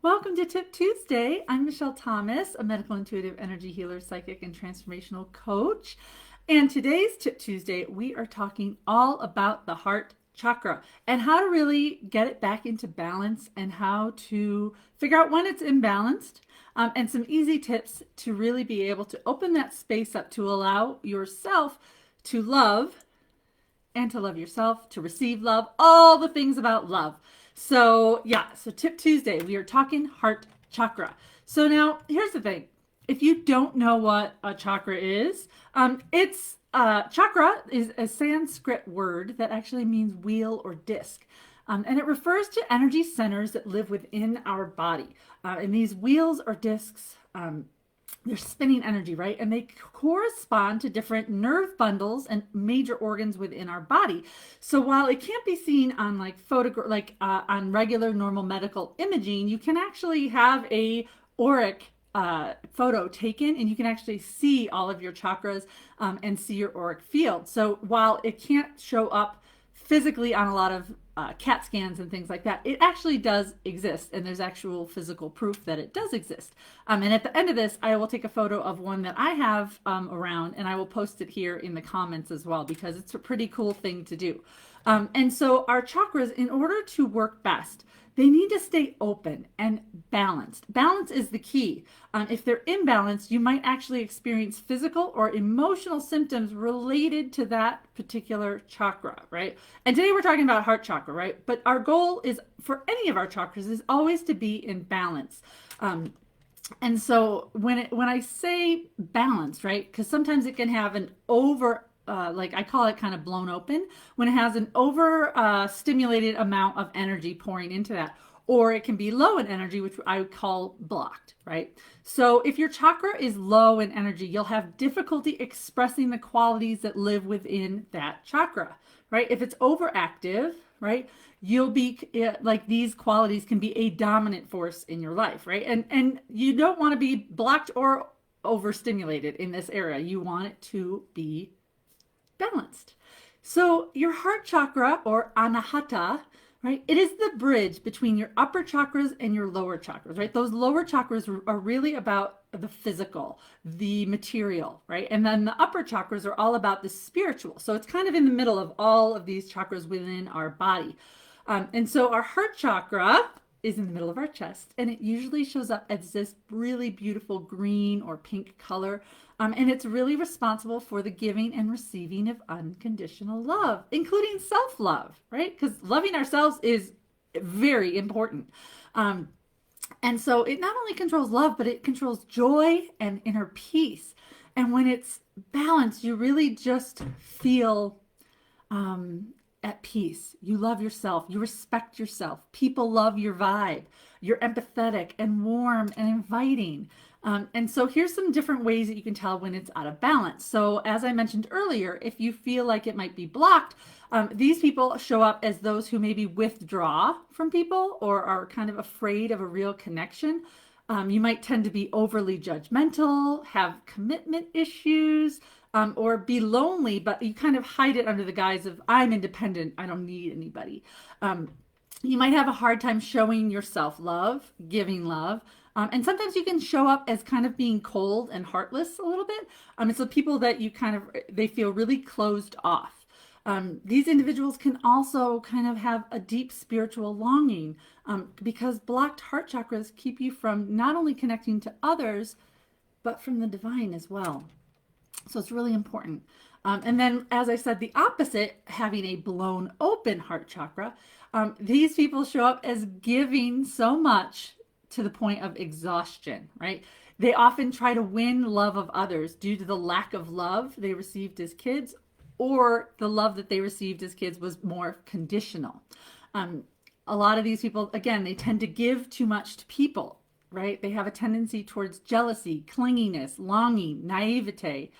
Welcome to Tip Tuesday. I'm Michelle Thomas, a medical intuitive energy healer, psychic, and transformational coach. And today's Tip Tuesday, we are talking all about the heart chakra and how to really get it back into balance and how to figure out when it's imbalanced, and some easy tips to really be able to open that space up to allow yourself to love and to love yourself, to receive love, all the things about love. So Tip Tuesday, we are talking heart chakra. So now here's the thing. If you don't know what a chakra is, it's chakra is a Sanskrit word that actually means wheel or disc. And it refers to energy centers that live within our body. And these wheels or discs, they're spinning energy, right? And they correspond to different nerve bundles and major organs within our body. So while it can't be seen on on regular normal medical imaging, you can actually have a auric photo taken, and you can actually see all of your chakras, and see your auric field. So while it can't show up physically on a lot of CAT scans and things like that, it actually does exist, and there's actual physical proof that it does exist. And at the end of this, I will take a photo of one that I have around, and I will post it here in the comments as well, because it's a pretty cool thing to do. And so our chakras, in order to work best, they need to stay open and balanced. Balance is the key. If they're imbalanced, you might actually experience physical or emotional symptoms related to that particular chakra, right? And today we're talking about heart chakra, right? But our goal is, for any of our chakras, is always to be in balance. And so when I say balance, right? Because sometimes it can have an over like I call it kind of blown open, when it has an over stimulated amount of energy pouring into that, or it can be low in energy, which I would call blocked, right? So if your chakra is low in energy, you'll have difficulty expressing the qualities that live within that chakra, right? If it's overactive, right, you'll be like, these qualities can be a dominant force in your life, right? And you don't want to be blocked or overstimulated in this area. You want it to be balanced. So your heart chakra, or anahata, right? It is the bridge between your upper chakras and your lower chakras, right? Those lower chakras are really about the physical, the material, right? And then the upper chakras are all about the spiritual. So it's kind of in the middle of all of these chakras within our body. And so our heart chakra is in the middle of our chest, and it usually shows up as this really beautiful green or pink color. And it's really responsible for the giving and receiving of unconditional love, including self-love, right? Because loving ourselves is very important. And so it not only controls love, but it controls joy and inner peace. And when it's balanced, you really just feel at peace. You love yourself. You respect yourself. People love your vibe. You're empathetic and warm and inviting. And so here's some different ways that you can tell when it's out of balance. So as I mentioned earlier, if you feel like it might be blocked, these people show up as those who maybe withdraw from people or are kind of afraid of a real connection. You might tend to be overly judgmental, have commitment issues, or be lonely, but you kind of hide it under the guise of, I'm independent, I don't need anybody. You might have a hard time showing yourself love, giving love. And sometimes you can show up as kind of being cold and heartless a little bit. It's the people that they feel really closed off. These individuals can also kind of have a deep spiritual longing, because blocked heart chakras keep you from not only connecting to others, but from the divine as well. So it's really important. And then, as I said, the opposite, having a blown open heart chakra, these people show up as giving so much to the point of exhaustion, right? They often try to win love of others due to the lack of love they received as kids, or the love that they received as kids was more conditional. A lot of these people, again, they tend to give too much to people, right? They have a tendency towards jealousy, clinginess, longing, naivete.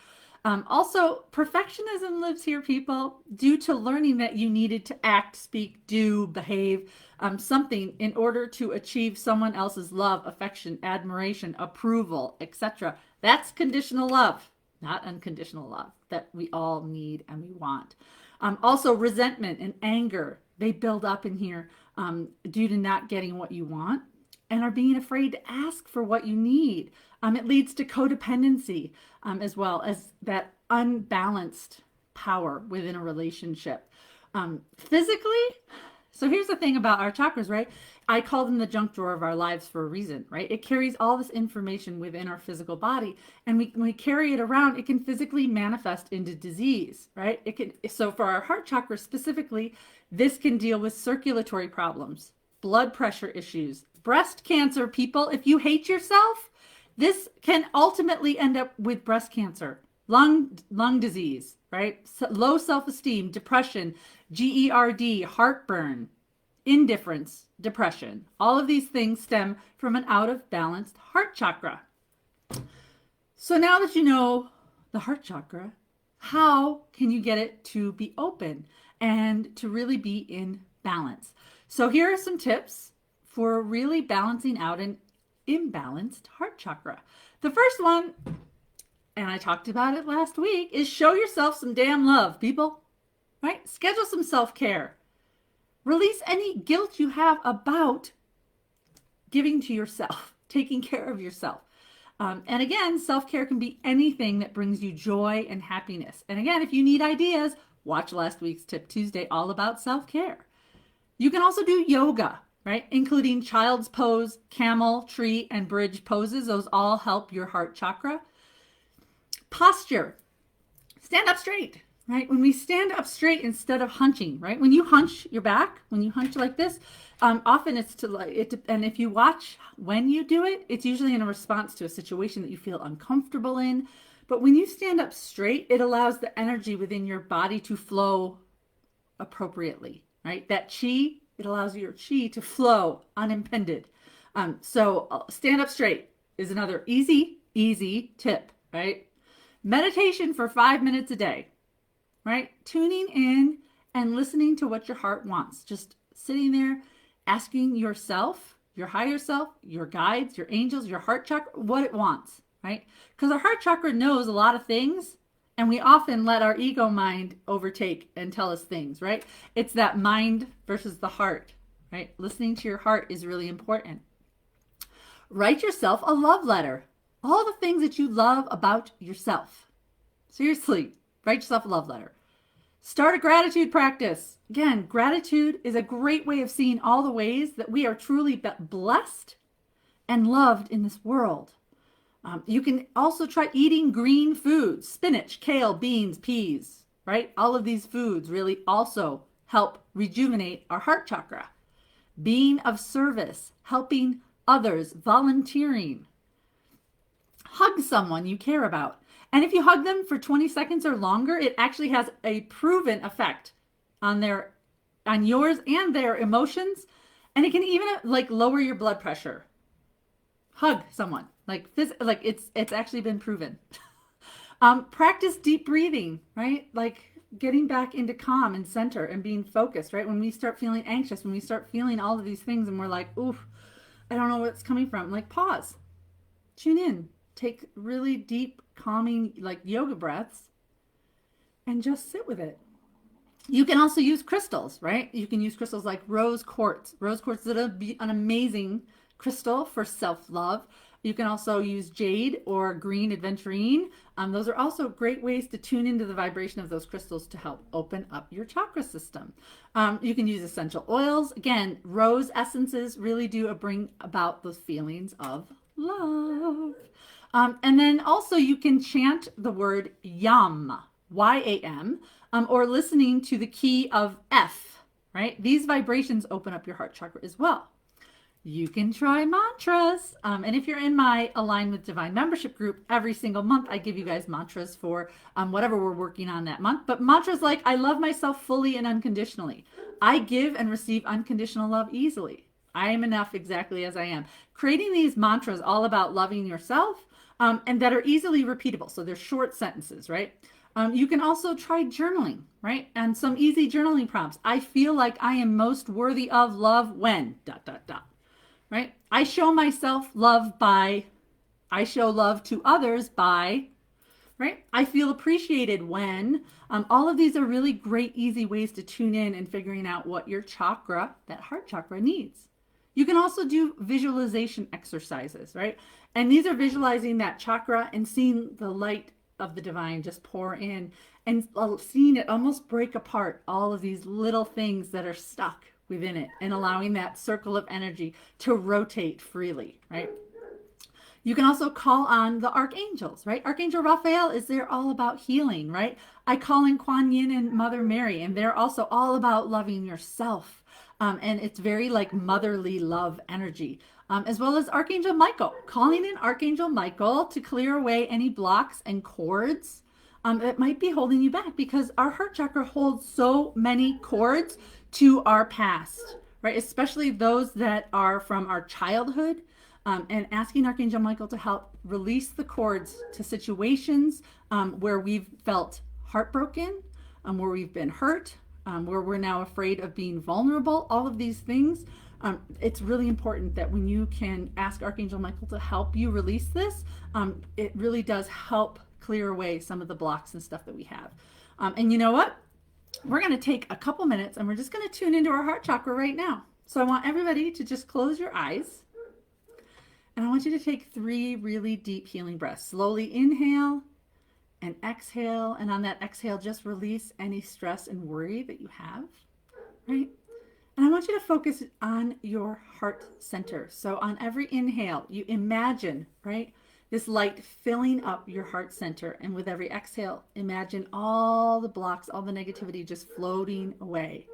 Also, perfectionism lives here, people, due to learning that you needed to act, speak, do, behave something in order to achieve someone else's love, affection, admiration, approval, etc. That's conditional love, not unconditional love that we all need and we want. Also, resentment and anger, they build up in here due to not getting what you want. and are being afraid to ask for what you need. It leads to codependency, as well as that unbalanced power within a relationship. Physically, so here's the thing about our chakras, right? I call them the junk drawer of our lives for a reason, right? It carries all this information within our physical body, and when we carry it around, it can physically manifest into disease, right? It can. So for our heart chakra specifically, this can deal with circulatory problems, blood pressure issues, breast cancer. People, if you hate yourself, this can ultimately end up with breast cancer, lung disease, right? Low self-esteem, depression, GERD, heartburn, indifference, depression. All of these things stem from an out of balanced heart chakra. So now that you know the heart chakra, how can you get it to be open and to really be in balance? So here are some tips for really balancing out an imbalanced heart chakra. The first one, and I talked about it last week, is show yourself some damn love, people, right? Schedule some self-care. Release any guilt you have about giving to yourself, taking care of yourself. And again, self-care can be anything that brings you joy and happiness. And again, if you need ideas, watch last week's Tip Tuesday all about self-care. You can also do yoga, right? Including child's pose, camel, tree, and bridge poses. Those all help your heart chakra. Posture. Stand up straight, right? When we stand up straight instead of hunching, right? When you hunch your back, when you hunch like this, often it's to like it. And if you watch when you do it, it's usually in a response to a situation that you feel uncomfortable in. But when you stand up straight, it allows the energy within your body to flow appropriately, right? That chi, it allows your chi to flow unimpeded. So stand up straight is another easy tip, right? Meditation for 5 minutes a day, right? Tuning in and listening to what your heart wants. Just sitting there, asking yourself, your higher self, your guides, your angels, your heart chakra, what it wants, right? Because our heart chakra knows a lot of things, and we often let our ego mind overtake and tell us things, right? It's that mind versus the heart, right? Listening to your heart is really important. Write yourself a love letter. All the things that you love about yourself. Seriously, write yourself a love letter. Start a gratitude practice. Again, gratitude is a great way of seeing all the ways that we are truly blessed and loved in this world. You can also try eating green foods, spinach, kale, beans, peas, right? All of these foods really also help rejuvenate our heart chakra. Being of service, helping others, volunteering. Hug someone you care about. And if you hug them for 20 seconds or longer, it actually has a proven effect on yours and their emotions. And it can even like lower your blood pressure. Hug someone. Like it's actually been proven. Practice deep breathing, right? Like getting back into calm and center and being focused, right? When we start feeling anxious, when we start feeling all of these things and we're like, oof, I don't know where it's coming from. Like pause, tune in, take really deep, calming, like yoga breaths and just sit with it. You can also use crystals, right? You can use crystals like rose quartz. Rose quartz is an amazing crystal for self-love. You can also use jade or green aventurine. Those are also great ways to tune into the vibration of those crystals to help open up your chakra system. You can use essential oils. Again, rose essences really do bring about those feelings of love. And then also you can chant the word YAM, Y-A-M, or listening to the key of F, right? These vibrations open up your heart chakra as well. You can try mantras. And if you're in my Align with Divine membership group, every single month I give you guys mantras for whatever we're working on that month. But mantras like, I love myself fully and unconditionally. I give and receive unconditional love easily. I am enough exactly as I am. Creating these mantras all about loving yourself and that are easily repeatable. So they're short sentences, right? You can also try journaling, right? And some easy journaling prompts. I feel like I am most worthy of love when, ... Right? I show myself love by, I show love to others by, right? I feel appreciated when. All of these are really great, easy ways to tune in and figuring out what your chakra, that heart chakra, needs. You can also do visualization exercises, right? And these are visualizing that chakra and seeing the light of the divine just pour in and seeing it almost break apart all of these little things that are stuck within it and allowing that circle of energy to rotate freely, right? You can also call on the archangels, right? Archangel Raphael is there all about healing, right? I call in Kuan Yin and Mother Mary, and they're also all about loving yourself. And it's very like motherly love energy, as well as Archangel Michael, calling in Archangel Michael to clear away any blocks and cords that might be holding you back, because our heart chakra holds so many cords to our past, right? Especially those that are from our childhood. And asking Archangel Michael to help release the cords to situations where we've felt heartbroken, where we've been hurt, where we're now afraid of being vulnerable, all of these things. It's really important that when you can ask Archangel Michael to help you release this, it really does help clear away some of the blocks and stuff that we have. And you know what? We're going to take a couple minutes and we're just going to tune into our heart chakra right now. So I want everybody to just close your eyes. And I want you to take 3 really deep healing breaths. Slowly inhale and exhale. And on that exhale, just release any stress and worry that you have, right? And I want you to focus on your heart center. So on every inhale, you imagine, right, this light filling up your heart center. And with every exhale, imagine all the blocks, all the negativity just floating away.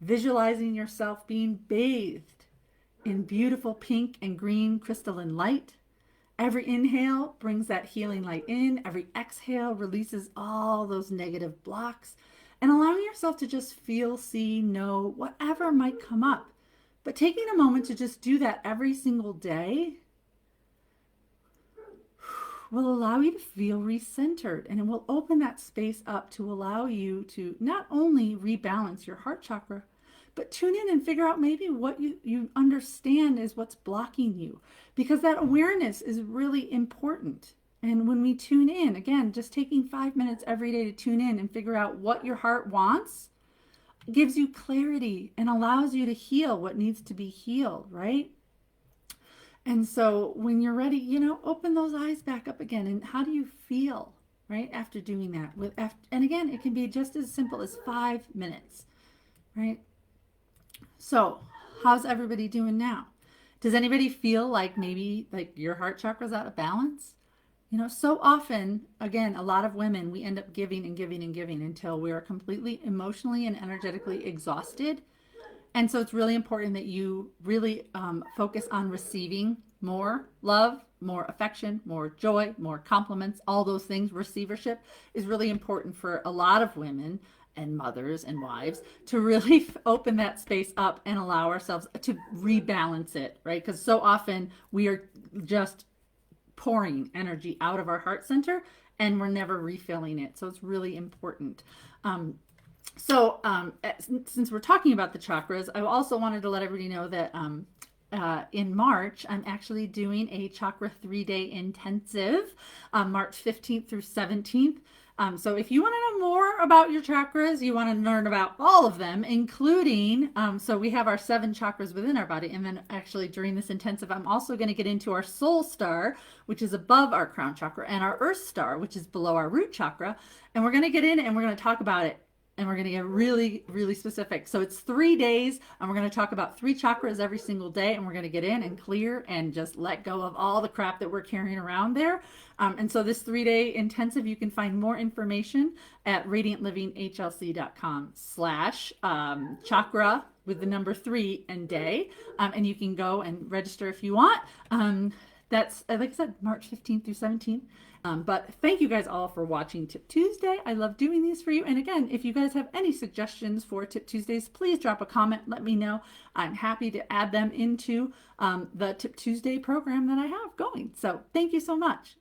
Visualizing yourself being bathed in beautiful pink and green crystalline light. Every inhale brings that healing light in. Every exhale releases all those negative blocks, and allowing yourself to just feel, see, know, whatever might come up. But taking a moment to just do that every single day will allow you to feel recentered, and it will open that space up to allow you to not only rebalance your heart chakra, but tune in and figure out maybe what you understand is what's blocking you, because that awareness is really important. And when we tune in, again, just taking 5 minutes every day to tune in and figure out what your heart wants gives you clarity and allows you to heal what needs to be healed, right? And so when you're ready, open those eyes back up again. And how do you feel, right, after doing that? And again, it can be just as simple as 5 minutes, right? So how's everybody doing now? Does anybody feel like maybe like your heart chakra's out of balance? So often, again, a lot of women, we end up giving and giving and giving until we are completely emotionally and energetically exhausted. And so it's really important that you really focus on receiving more love, more affection, more joy, more compliments, all those things. Receivership is really important for a lot of women and mothers and wives to really open that space up and allow ourselves to rebalance it, right? Because so often we are just pouring energy out of our heart center and we're never refilling it. So it's really important. Since we're talking about the chakras, I also wanted to let everybody know that in March, I'm actually doing a chakra 3-day intensive, March 15th through 17th. So if you want to know more about your chakras, you want to learn about all of them, including, so we have our 7 chakras within our body. And then actually during this intensive, I'm also going to get into our soul star, which is above our crown chakra, and our earth star, which is below our root chakra. And we're going to get in and we're going to talk about it. And we're going to get really, really specific. So it's 3 days and we're going to talk about 3 chakras every single day. And we're going to get in and clear and just let go of all the crap that we're carrying around there. And so this 3-day intensive, you can find more information at radiantlivinghlc.com/chakra with the number 3 and day. And you can go and register if you want. That's, like I said, March 15th through 17th. But thank you guys all for watching Tip Tuesday. I love doing these for you. And again, if you guys have any suggestions for Tip Tuesdays, please drop a comment. Let me know. I'm happy to add them into the Tip Tuesday program that I have going. So thank you so much.